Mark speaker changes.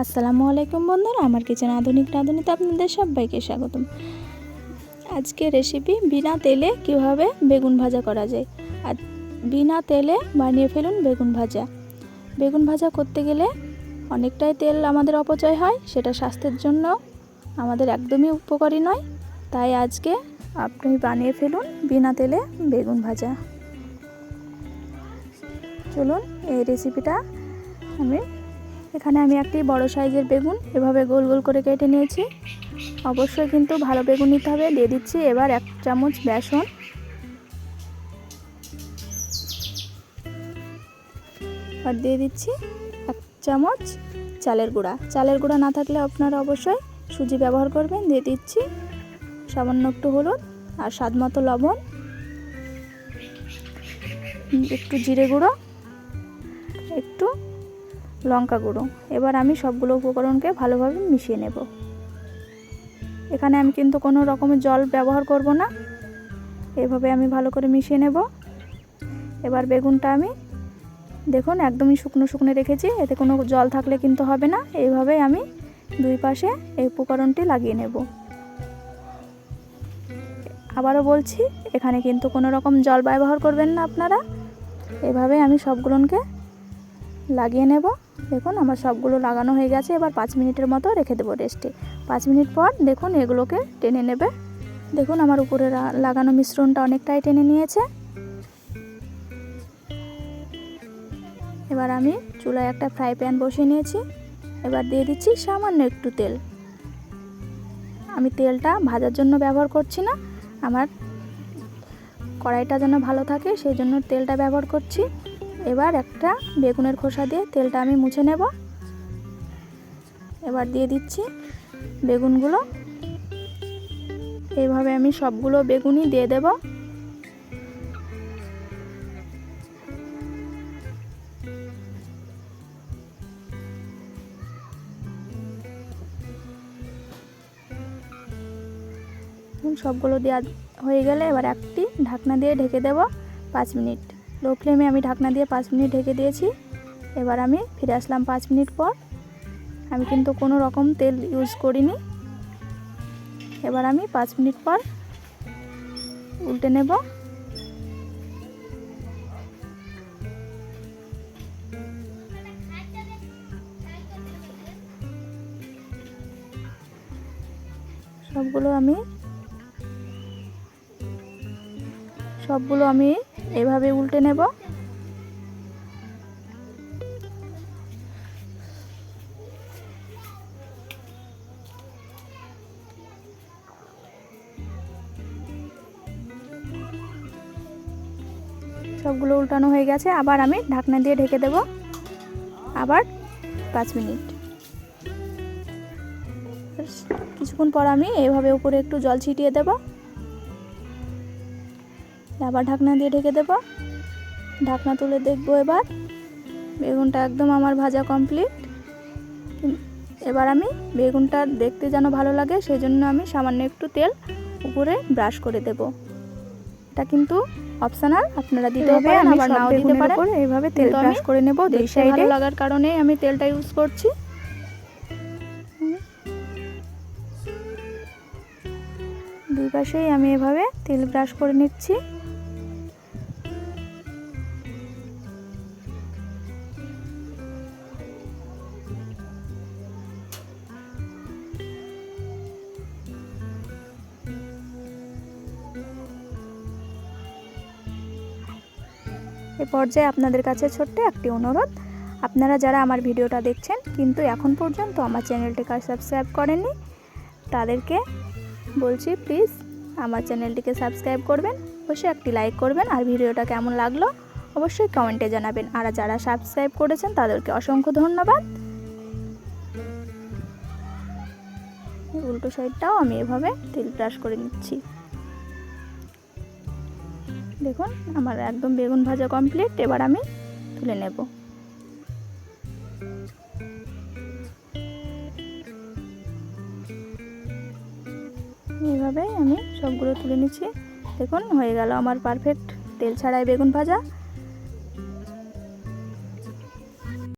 Speaker 1: আসসালামু আলাইকুম বন্ধুরা, আমার কিচেন আধুনিক রাঁধুনিতে আপনাদের সবাইকে স্বাগতম। আজকে রেসিপি বিনা তেলে কিভাবে বেগুন ভাজা করা যায়। আর বিনা তেলে বানিয়ে ফেলুন বেগুন ভাজা। বেগুন ভাজা করতে গেলে অনেকটাই তেল আমাদের অপচয় হয়, সেটা স্বাস্থ্যের জন্য আমাদের একদমই উপকারী নয়। তাই আজকে আপনি বানিয়ে ফেলুন বিনা তেলে বেগুন ভাজা। চলুন এই রেসিপিটা এখানে আমি একটি বড় সাইজের বেগুন এভাবে গোল গোল করে কেটে নিয়েছি। অবশ্যই কিন্তু ভালো বেগুন নিতে হবে। দিয়ে দিচ্ছি এবার 1 চামচ বেসন, আর দিয়ে দিচ্ছি 1 চামচ চালের গুঁড়া। চালের গুঁড়া না থাকলে আপনারা অবশ্যই সুজি ব্যবহার করবেন। দিয়ে দিচ্ছি সামান্য একটু হলুদ আর স্বাদ মতো লবণ, একটু জিরে গুঁড়ো, একটু লঙ্কা গুঁড়ো। এবার আমি সবগুলো উপকরণকে ভালোভাবে মিশিয়ে নেব। এখানে আমি কিন্তু কোনো রকমের জল ব্যবহার করব না, এভাবে আমি ভালো করে মিশিয়ে নেব। এবার বেগুনটা আমি দেখুন একদমই শুকনো শুকনো রেখেছি, এতে কোনো জল থাকলে কিন্তু হবে না। এইভাবে আমি দুই পাশে এই উপকরণটি লাগিয়ে নেব। আবারও বলছি, এখানে কিন্তু কোনো রকম জল ব্যবহার করবেন না আপনারা। এভাবে আমি সবগুলোকে লাগিয়ে নেব। দেখুন আমার সবগুলো লাগানো হয়ে গেছে। এবার 5 মিনিটের মতো রেখে দেবো রেস্টে। 5 মিনিট পর দেখুন এগুলোকে টেনে নেবে। দেখুন আমার উপরে লাগানো মিশ্রণটা অনেকটাই টেনে নিয়েছে। এবার আমি চুলায় একটা ফ্রাই প্যান বসিয়ে নিয়েছি। এবার দিয়ে দিচ্ছি সামান্য একটু তেল। আমি তেলটা ভাজার জন্য ব্যবহার করছি না, আমার কড়াইটা যেন ভালো থাকে সেই জন্য তেলটা ব্যবহার করছি। এবার একটা বেগুনের খোসা দিয়ে তেলটা আমি মুছে নেব। এবার দিয়ে দিচ্ছি বেগুনগুলো। এইভাবে আমি সবগুলো বেগুনই দিয়ে দেব। সবগুলো দেওয়া হয়ে গেলে এবার একটি ঢাকনা দিয়ে ঢেকে দেব 5 মিনিট। লো ফ্লেমে আমি ঢাকনা দিয়ে 5 মিনিট ঢেকে দিয়েছি। এবার আমি ফিরে আসলাম 5 মিনিট পর। আমি কিন্তু কোনো রকম তেল ইউজ করিনি। এবার আমি 5 মিনিট পর উল্টে নেব। সবগুলো আমি এভাবে উল্টে নেব। সবগুলো উল্টানো হয়ে গেছে। আবার আমি ঢাকনা দিয়ে ঢেকে দেব আবার 5 মিনিট। কিছুক্ষণ পর আমি এইভাবে উপরে একটু জল ছিটিয়ে দেব। আবার ঢাকনা দিয়ে ঢেকে দেব। ঢাকনা তুলে দেখব এবার বেগুনটা একদম আমার ভাজা কমপ্লিট। এবার আমি বেগুনটা দেখতে যেন ভালো লাগে সেই জন্য আমি সামান্য একটু তেল উপরে ব্রাশ করে দেব। এটা কিন্তু অপশনাল, আপনারা দিতে পারেন আবার নাও দিতে পারেন। এইভাবে তেল ব্রাশ করে নেব। দুই সাইডে ভালো লাগার কারণে আমি তেলটা ইউজ করছি। দুই পাশেই আমি এভাবে তেল ব্রাশ করে নিচ্ছি। এই পর্যায়ে আপনাদের কাছে ছোট্ট একটি অনুরোধ, আপনারা যারা আমার ভিডিওটা দেখছেন কিন্তু এখন পর্যন্ত আমার চ্যানেলটিকে সাবস্ক্রাইব করেননি, তাদেরকে বলছি প্লিজ আমার চ্যানেলটিকে সাবস্ক্রাইব করবেন, অবশ্যই একটি লাইক করবেন, আর ভিডিওটা কেমন লাগলো অবশ্যই কমেন্টে জানাবেন। আর যারা সাবস্ক্রাইব করেছেন তাদেরকে অসংখ্য ধন্যবাদ। উল্টো সাইডটাও আমি এভাবে তেল ব্রাশ করে নিচ্ছি। দেখুন আমার একদম বেগুন ভাজা কমপ্লিট। এবার আমি তুলে নেব। এইভাবে আমি সবগুলো তুলে নিচ্ছি। দেখুন হয়ে গেল আমার পারফেক্ট তেল ছাড়াই বেগুন ভাজা।